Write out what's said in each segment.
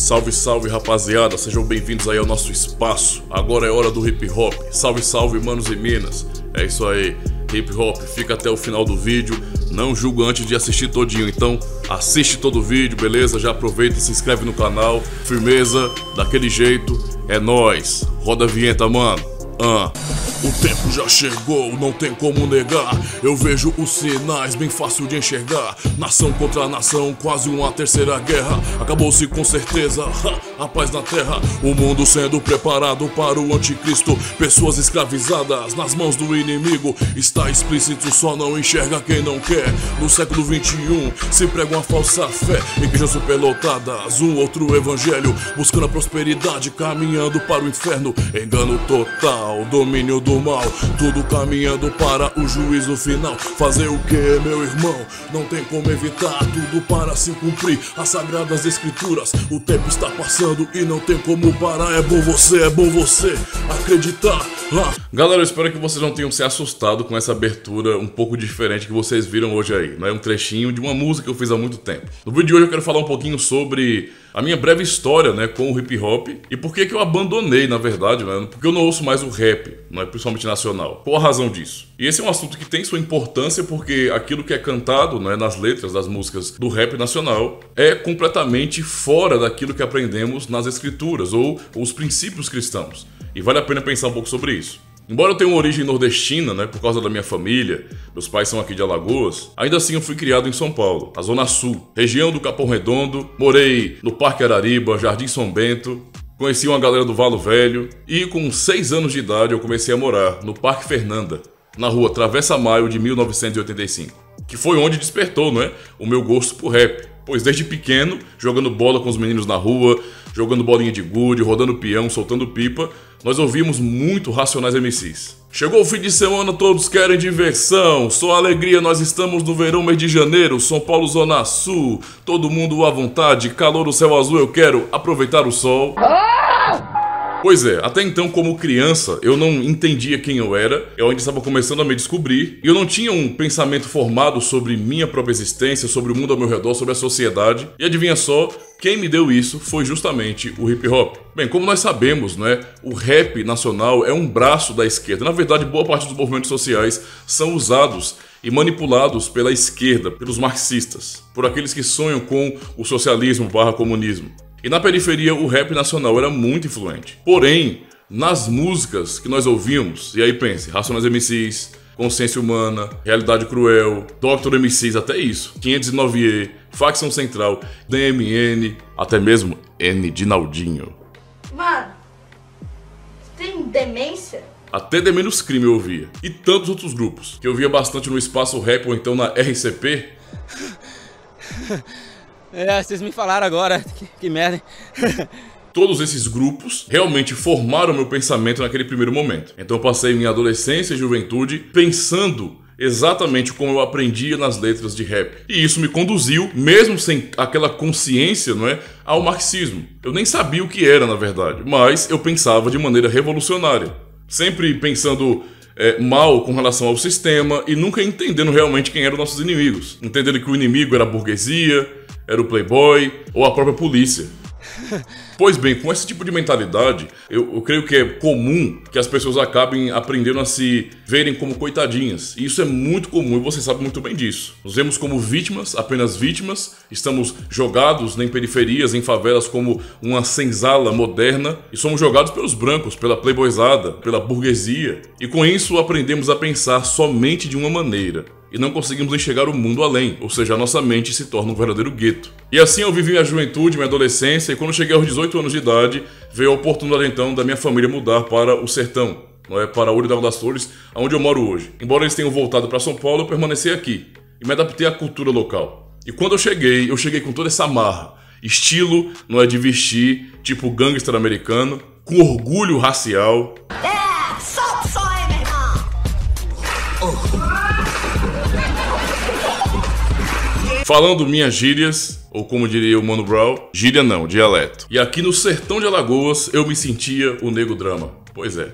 Salve, salve, rapaziada, sejam bem-vindos aí ao nosso espaço. Agora é hora do hip hop. Salve, salve, manos e minas. É isso aí, hip hop, fica até o final do vídeo. Não julga antes de assistir todinho, então assiste todo o vídeo, beleza? Já aproveita e se inscreve no canal. Firmeza, daquele jeito, é nóis. Roda a vinheta, mano. O tempo já chegou, não tem como negar. Eu vejo os sinais, bem fácil de enxergar. Nação contra nação, quase uma terceira guerra. Acabou-se com certeza, a paz na terra. O mundo sendo preparado para o anticristo. Pessoas escravizadas nas mãos do inimigo. Está explícito, só não enxerga quem não quer. No século 21 se prega uma falsa fé. Igrejas superlotadas, um outro evangelho. Buscando a prosperidade, caminhando para o inferno. Engano total, domínio do mal, tudo caminhando para o juízo final. Fazer o que, meu irmão? Não tem como evitar, tudo para se cumprir as sagradas escrituras. O tempo está passando e não tem como parar. É bom você acreditar. Galera, eu espero que vocês não tenham se assustado com essa abertura um pouco diferente que vocês viram hoje aí. Não é um trechinho de uma música que eu fiz há muito tempo. No vídeo de hoje eu quero falar um pouquinho sobre a minha breve história, né, com o hip hop e por que eu abandonei, na verdade, né, porque eu não ouço mais o rap, não é, principalmente nacional. Qual a razão disso? E esse é um assunto que tem sua importância porque aquilo que é cantado, né, nas letras das músicas do rap nacional é completamente fora daquilo que aprendemos nas escrituras ou os princípios cristãos. E vale a pena pensar um pouco sobre isso. Embora eu tenha uma origem nordestina, né, por causa da minha família, meus pais são aqui de Alagoas, ainda assim eu fui criado em São Paulo, a Zona Sul, região do Capão Redondo, morei no Parque Arariba, Jardim São Bento, conheci uma galera do Valo Velho e com 6 anos de idade eu comecei a morar no Parque Fernanda, na rua Travessa Maio de 1985, que foi onde despertou, né, o meu gosto por rap, pois desde pequeno, jogando bola com os meninos na rua, jogando bolinha de gude, rodando peão, soltando pipa, nós ouvimos muito Racionais MCs. Chegou o fim de semana, todos querem diversão, só alegria, nós estamos no verão, mês de janeiro, São Paulo, Zona Sul, todo mundo à vontade, calor do céu azul, eu quero aproveitar o sol. Pois é, até então como criança eu não entendia quem eu era, eu ainda estava começando a me descobrir e eu não tinha um pensamento formado sobre minha própria existência, sobre o mundo ao meu redor, sobre a sociedade. E adivinha só, quem me deu isso foi justamente o hip hop. Bem, como nós sabemos, né, o rap nacional é um braço da esquerda. Na verdade, boa parte dos movimentos sociais são usados e manipulados pela esquerda, pelos marxistas, por aqueles que sonham com o socialismo/comunismo. E na periferia o rap nacional era muito influente. Porém, nas músicas que nós ouvíamos, e aí pense, Racionais MCs, Consciência Humana, Realidade Cruel, Dr. MCs, até isso, 509E, Facção Central, DMN, até mesmo N de Naldinho. Mano, você tem demência? Até The Menos Crime eu ouvia. E tantos outros grupos, que eu via bastante no Espaço Rap ou então na RCP. É, vocês me falaram agora, que merda. Todos esses grupos realmente formaram meu pensamento naquele primeiro momento. Então eu passei minha adolescência e juventude pensando exatamente como eu aprendia nas letras de rap. E isso me conduziu, mesmo sem aquela consciência, não é, ao marxismo. Eu nem sabia o que era, na verdade, mas eu pensava de maneira revolucionária. Sempre pensando mal com relação ao sistema e nunca entendendo realmente quem eram nossos inimigos. Entendendo que o inimigo era a burguesia, era o playboy ou a própria polícia. Pois bem, com esse tipo de mentalidade, eu creio que é comum que as pessoas acabem aprendendo a se verem como coitadinhas. E isso é muito comum e você sabe muito bem disso. Nos vemos como vítimas, apenas vítimas. Estamos jogados em periferias, em favelas como uma senzala moderna. E somos jogados pelos brancos, pela playboyzada, pela burguesia. E com isso aprendemos a pensar somente de uma maneira. E não conseguimos enxergar o mundo além, ou seja, a nossa mente se torna um verdadeiro gueto. E assim eu vivi minha juventude, minha adolescência, e quando cheguei aos 18 anos de idade, veio a oportunidade então da minha família mudar para o sertão, não é, para Ouro das Flores, onde eu moro hoje. Embora eles tenham voltado para São Paulo, eu permaneci aqui e me adaptei à cultura local. E quando eu cheguei com toda essa marra, estilo, não é, de vestir, tipo gangster americano, com orgulho racial. Falando minhas gírias, ou como diria o Mano Brown, gíria não, dialeto. E aqui no sertão de Alagoas eu me sentia o Nego Drama. Pois é.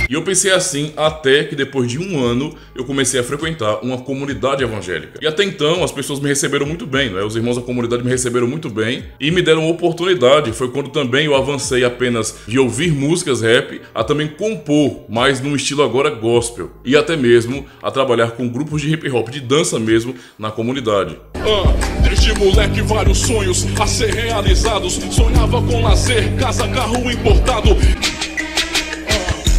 E eu pensei assim até que depois de um ano eu comecei a frequentar uma comunidade evangélica. E até então as pessoas me receberam muito bem, né? Os irmãos da comunidade me receberam muito bem e me deram uma oportunidade. Foi quando também eu avancei apenas de ouvir músicas rap a também compor, mas num estilo agora gospel. E até mesmo a trabalhar com grupos de hip hop, de dança mesmo, na comunidade. Desde moleque vários sonhos a ser realizados. Sonhava com lazer, casa, carro importado.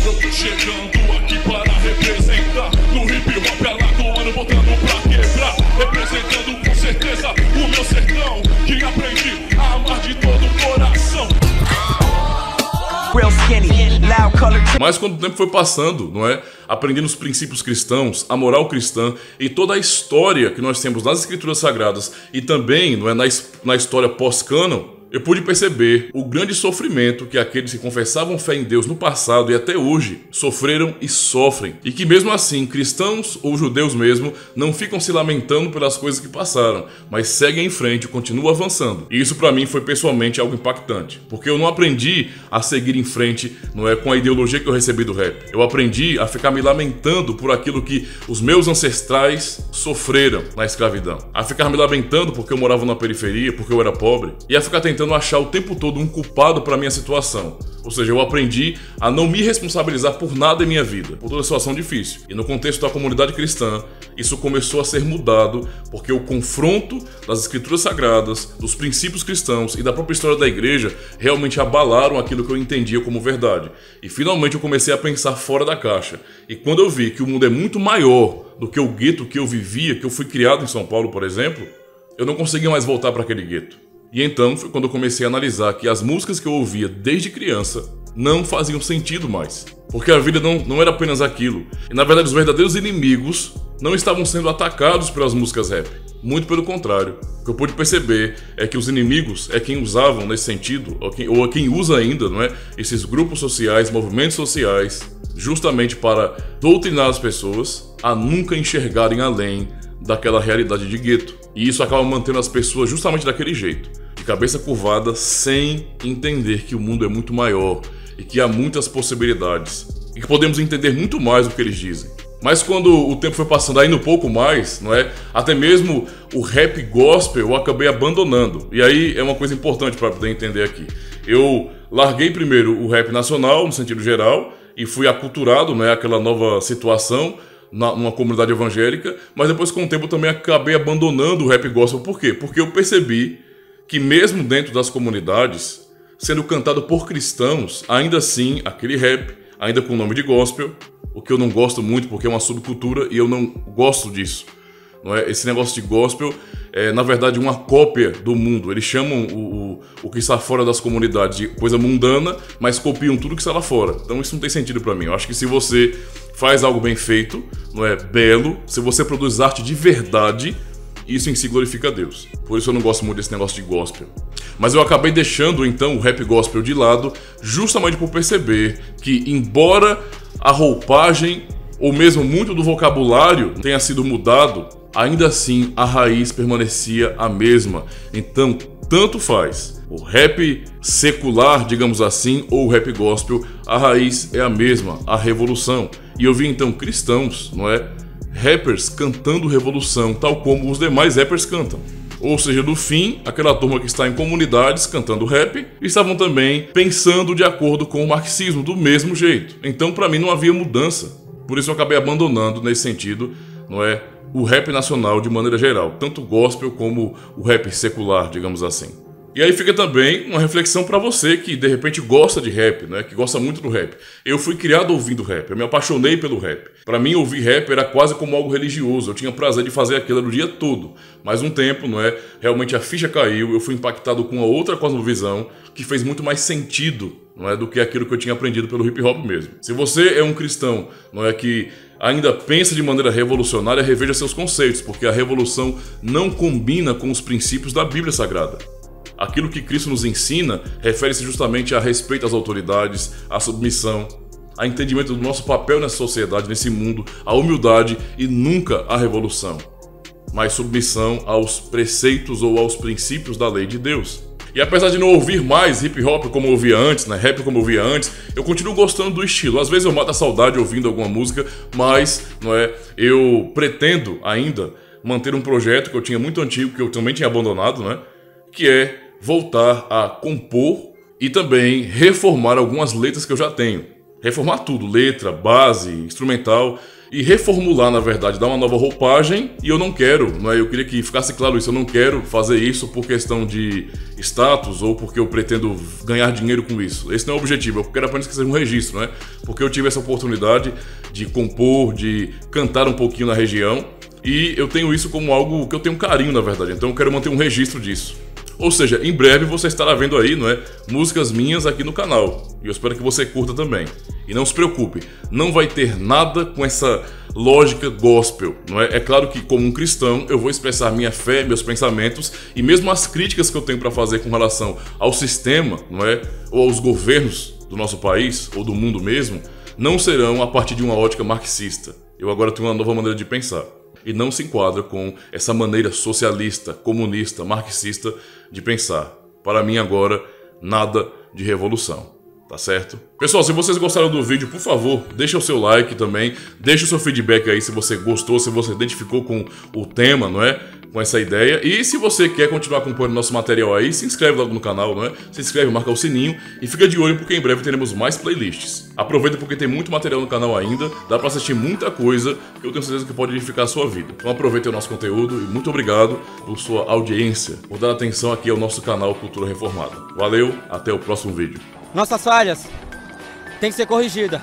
Eu tô chegando aqui para representar. No hip hop é lá do ano, botando pra quebrar. Representando com certeza o meu sertão, que aprendi a amar de todo o coração. Mas quando o tempo foi passando, não é? Aprendendo os princípios cristãos, a moral cristã e toda a história que nós temos nas escrituras sagradas e também, não é, na história pós-cânon, eu pude perceber o grande sofrimento que aqueles que confessavam fé em Deus no passado e até hoje sofreram e sofrem. E que mesmo assim, cristãos ou judeus mesmo, não ficam se lamentando pelas coisas que passaram, mas seguem em frente e continuam avançando. E isso pra mim foi pessoalmente algo impactante, porque eu não aprendi a seguir em frente, não é, com a ideologia que eu recebi do rap. Eu aprendi a ficar me lamentando por aquilo que os meus ancestrais sofreram na escravidão. A ficar me lamentando porque eu morava na periferia, porque eu era pobre, e a ficar tentando achar o tempo todo um culpado para minha situação. Ou seja, eu aprendi a não me responsabilizar por nada em minha vida, por toda situação difícil. E no contexto da comunidade cristã, isso começou a ser mudado porque o confronto das escrituras sagradas, dos princípios cristãos e da própria história da igreja realmente abalaram aquilo que eu entendia como verdade. E finalmente eu comecei a pensar fora da caixa. E quando eu vi que o mundo é muito maior do que o gueto que eu vivia, que eu fui criado em São Paulo, por exemplo, eu não conseguia mais voltar para aquele gueto. E então foi quando eu comecei a analisar que as músicas que eu ouvia desde criança não faziam sentido mais. Porque a vida não era apenas aquilo. E na verdade os verdadeiros inimigos não estavam sendo atacados pelas músicas rap. Muito pelo contrário. O que eu pude perceber é que os inimigos é quem usavam nesse sentido, ou quem usa ainda, não é? Esses grupos sociais, movimentos sociais, justamente para doutrinar as pessoas a nunca enxergarem além daquela realidade de gueto. E isso acaba mantendo as pessoas justamente daquele jeito, de cabeça curvada, sem entender que o mundo é muito maior e que há muitas possibilidades e que podemos entender muito mais do que eles dizem. Mas quando o tempo foi passando ainda um pouco mais, não é? Até mesmo o rap gospel eu acabei abandonando. E aí é uma coisa importante para poder entender aqui. Eu larguei primeiro o rap nacional, no sentido geral, e fui aculturado, né, àquela nova situação numa comunidade evangélica, mas depois com o tempo eu também acabei abandonando o rap gospel. Por quê? Porque eu percebi que mesmo dentro das comunidades, sendo cantado por cristãos, ainda assim, aquele rap, ainda com o nome de gospel, o que eu não gosto muito porque é uma subcultura e eu não gosto disso. Não é? Esse negócio de gospel é, na verdade, uma cópia do mundo. Eles chamam o que está fora das comunidades de coisa mundana, mas copiam tudo que está lá fora. Então isso não tem sentido para mim. Eu acho que se você faz algo bem feito, não é belo, se você produz arte de verdade, isso em si glorifica a Deus. Por isso eu não gosto muito desse negócio de gospel. Mas eu acabei deixando então o rap gospel de lado, justamente por perceber que, embora a roupagem ou mesmo muito do vocabulário tenha sido mudado, ainda assim a raiz permanecia a mesma. Então, tanto faz o rap secular, digamos assim, ou o rap gospel, a raiz é a mesma, a revolução. E eu vi então cristãos, não é? Rappers cantando revolução, tal como os demais rappers cantam. Ou seja, no fim, aquela turma que está em comunidades cantando rap estavam também pensando de acordo com o marxismo, do mesmo jeito. Então, para mim, não havia mudança. Por isso eu acabei abandonando, nesse sentido, não é, o rap nacional de maneira geral, tanto o gospel como o rap secular, digamos assim. E aí fica também uma reflexão para você que de repente gosta de rap, né? Que gosta muito do rap. Eu fui criado ouvindo rap, eu me apaixonei pelo rap. Para mim, ouvir rap era quase como algo religioso, eu tinha prazer de fazer aquilo o dia todo. Mas um tempo, não é? Realmente a ficha caiu, eu fui impactado com uma outra cosmovisão que fez muito mais sentido, não é, do que aquilo que eu tinha aprendido pelo hip hop mesmo. Se você é um cristão, não é, que ainda pensa de maneira revolucionária, reveja seus conceitos, porque a revolução não combina com os princípios da Bíblia Sagrada. Aquilo que Cristo nos ensina refere-se justamente a respeito às autoridades, à submissão, a entendimento do nosso papel nessa sociedade, nesse mundo, a humildade e nunca a revolução, mas submissão aos preceitos ou aos princípios da lei de Deus. E apesar de não ouvir mais hip hop como eu ouvia antes, né, rap como eu ouvia antes, eu continuo gostando do estilo. Às vezes eu mato a saudade ouvindo alguma música, mas não é, eu pretendo ainda manter um projeto que eu tinha muito antigo, que eu também tinha abandonado, né, que é voltar a compor e também reformar algumas letras que eu já tenho. Reformar tudo, letra, base, instrumental, e reformular, na verdade, dar uma nova roupagem. E eu não quero, não é? Eu queria que ficasse claro isso, eu não quero fazer isso por questão de status ou porque eu pretendo ganhar dinheiro com isso. Esse não é o objetivo, eu quero apenas que seja um registro, né? Porque eu tive essa oportunidade de compor, de cantar um pouquinho na região, e eu tenho isso como algo que eu tenho carinho, na verdade, então eu quero manter um registro disso. Ou seja, em breve você estará vendo aí, não é, músicas minhas aqui no canal. E eu espero que você curta também. E não se preocupe, não vai ter nada com essa lógica gospel, não é? É claro que como um cristão eu vou expressar minha fé, meus pensamentos e mesmo as críticas que eu tenho para fazer com relação ao sistema, não é? Ou aos governos do nosso país ou do mundo mesmo, não serão a partir de uma ótica marxista. Eu agora tenho uma nova maneira de pensar. E não se enquadra com essa maneira socialista, comunista, marxista de pensar. Para mim agora, nada de revolução, tá certo? Pessoal, se vocês gostaram do vídeo, por favor, deixa o seu like também, deixa o seu feedback aí se você gostou, se você identificou com o tema, não é? Com essa ideia. E se você quer continuar acompanhando nosso material aí, se inscreve logo no canal, não é? Se inscreve, marca o sininho e fica de olho porque em breve teremos mais playlists. Aproveita porque tem muito material no canal ainda, dá pra assistir muita coisa que eu tenho certeza que pode edificar a sua vida. Então aproveite o nosso conteúdo e muito obrigado por sua audiência, por dar atenção aqui ao nosso canal Cultura Reformada. Valeu, até o próximo vídeo. Nossas falhas têm que ser corrigidas.